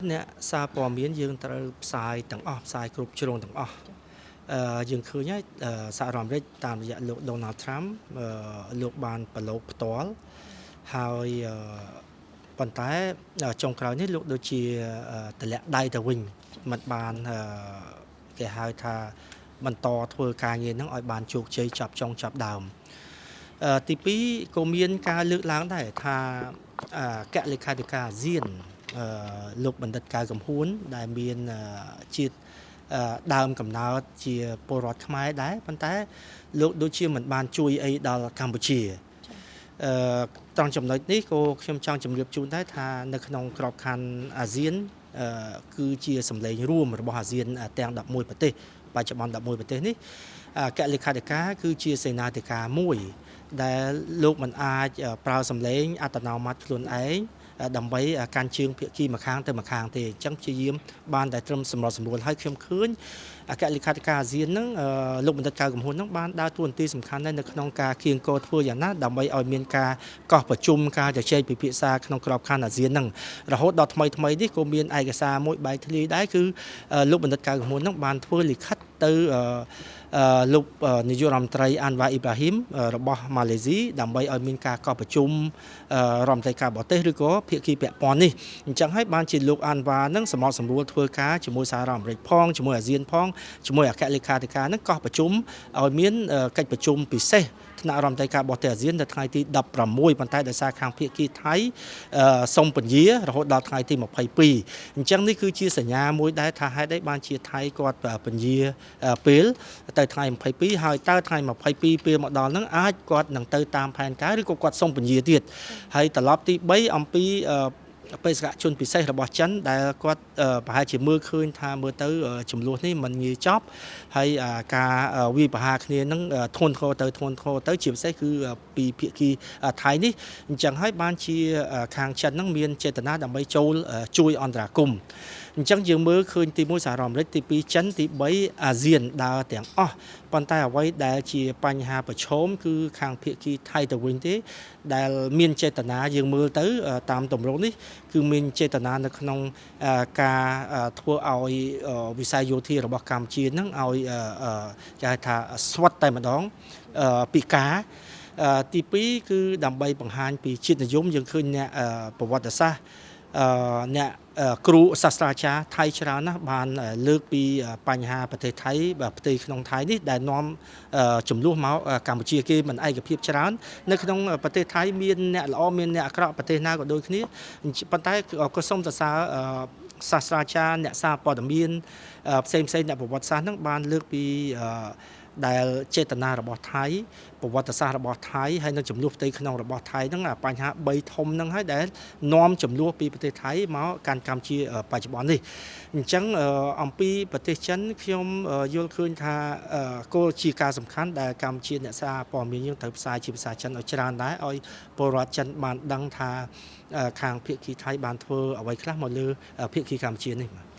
អ្នកសារព័ត៌មានយើងត្រូវផ្សាយទាំងអស់ផ្សាយគ្រប់ជ្រុងទាំងអស់យើងឃើញហើយសហរដ្ឋអាមេរិកតាមរយៈលោក Donald Trump លោកបានប្រឡូកផ្ទាល់ហើយប៉ុន្តែចុងក្រោយនេះលោកដូចជាតម្លាក់ដៃទៅវិញមិនបានគេហៅថាបន្តធ្វើការងារហ្នឹងឲ្យបានជោគជ័យចាប់ចុងចាប់ដើមទី2ក៏មានការលើកឡើងដែរថាអគ្គលេខាធិការអាស៊ានលោកបណ្ឌិតកៅកំហួនដែលមានជាតិដើមកំណើតជាពលរដ្ឋខ្មែរដែរប៉ុន្តែលោកដូចជាមិនបានជួយអីដល់កម្ពុជាត្រង់ចំណុចនេះក៏ខ្ញុំចង់ជម្រាបជូនដែរថានៅក្នុងក្របខ័ណ្ឌអាស៊ានគឺជាសម្លេងរួមរបស់អាស៊ានទាំង11ប្រទេសបច្ចុប្បន្ន11ប្រទេសនេះអគ្គលេខាធិការគឺជាសេនាធិការមួយដែលលោកមិនអាចប្រើសម្លេងអត្តនោម័តខ្លួនឯងដើម្បីកាន់ជើងភាគីម្ខាងទៅម្ខាងទេអញ្ចឹងព្យាយាមបានតែត្រឹមសម្របសម្រួលហើយខ្ញុំឃើញអគ្គលេខាធិការអាស៊ានហ្នឹងលោកបណ្ឌិតកៅកំហួនហ្នឹងបានដើរតួនាទីសំខាន់ដែរនៅក្នុងការគៀងគរធ្វើយ៉ាងណាដើម្បីឲ្យមានការកោះប្រជុំការជជែកពិភាក្សាក្នុងក្របខ័ណ្ឌអាស៊ានហ្នឹងរហូតដល់ថ្មីនេះក៏មានឯកសារមួយបែកធ្លាយដែរគឺលោកបណ្ឌិតកៅកំហួនហ្នឹងបានធ្វើលិខិតទៅលោកនាយករដ្ឋមន្ត្រីអានវ៉ាអ៊ីប្រាហ៊ីមរបស់ម៉ាឡេស៊ីដើម្បីឲ្យមានការកោះប្រជុំរដ្ឋមន្ត្រីការបរទេសឬក៏ភាគីពាក់ព័ន្ធនេះអញ្ចឹងហើយបានជាលោកអានវ៉ានឹងសម្របសម្រួលធ្វើការជាមួយសហរដ្ឋអាមេរិកផងជាមួយអាស៊ានផងជាមួយអគ្គលេខាធិការនឹងកោះប្រជុំឲ្យមានកិច្ចប្រជុំពិសេសថ្នាក់រដ្ឋមន្ត្រីការបរទេសអាស៊ាននៅថ្ងៃទី16ប៉ុន្តែដោយសារខាងភាគីថៃសុំពន្យារហូតដល់ថ្ងៃទី22អញ្ចឹងនេះគឺជាសញ្ញាមួយដែរថាហេតុអីបានជាថៃគាត់ពន្យាពេលទៅថ្ងៃ22ហើយតើថ្ងៃ22ពេលមកដល់ហ្នឹងអាចគាត់នឹងទៅតាមផែនការឬក៏គាត់សុំពន្យាទៀតហើយត្រឡប់ទី3អំពីបេសកជនពិសេសរបស់ចិនដែលគាត់ប្រហែលជាមើលឃើញថាមើលទៅចំនួននេះมันងាយចប់ហើយការវាយប្រហារគ្នានឹងធ្ងន់ធ្ងរទៅជាពិសេសគឺពីភាគីថៃនេះអញ្ចឹងហើយបានជាខាងចិននឹងមានចេតនាដើម្បីចូលជួយអន្តរាគមន៍អញ្ចឹងយើងមើលឃើញទី1សហរដ្ឋអាមេរិកទី2ចិនទី3អាស៊ានដើរទាំងអស់ប៉ុន្តែអ្វីដែលជាបញ្ហាប្រឈមគឺខាងភាគីថៃទៅវិញទេដែលមានចេតនាយើងមើលទៅតាមទម្រង់នេះគឺមានចេតនានៅក្នុងការធ្វើឲ្យវិស័យយោធារបស់កម្ពុជានឹងឲ្យគេហៅថាស្វិតតែម្ដងពីការទី2គឺដើម្បីបង្ហាញពីជាតិនិយមយើងឃើញអ្នកប្រវត្តិសាស្ត្រអ្នកគ្រូសាស្ត្រាចារ្យថៃច្រើនណាស់បានលើកពីបញ្ហាប្រទេសថៃប្រទេសក្នុងថៃនេះដែលនាំចំនួនមកកម្ពុជាគេមិនឯកភាពច្រើននៅក្នុងប្រទេសថៃមានអ្នកល្អមានអ្នកអាក្រក់ប្រទេសណាក៏ដូចគ្នាប៉ុន្តែក៏សូមសរសើរសាស្ត្រាចារ្យអ្នកសារព័ត៌មានផ្សេងអ្នកប្រវត្តិសាស្ត្រហ្នឹងបានលើកពីដែលចេតនារបស់ថៃប្រវត្តិសាស្ត្ររបស់ថៃហើយនឹងចំនួនផ្ទៃក្នុងរបស់ថៃហ្នឹងបញ្ហា3ធំហ្នឹងហើយដែលនាំចំនួនពីប្រទេសថៃមកកាន់កម្ពុជាបច្ចុប្បន្ននេះអញ្ចឹងអំពីប្រទេសចិនខ្ញុំយល់ឃើញថាគោលជាការសំខាន់ដែលកម្ពុជាអ្នកសារព័ត៌មានយើងត្រូវផ្សាយជាភាសាចិនឲ្យច្រើនដែរឲ្យពលរដ្ឋចិនបានដឹងថាខាងភាគីថៃបានធ្វើអ្វីខ្លះមកលើភាគីកម្ពុជានេះ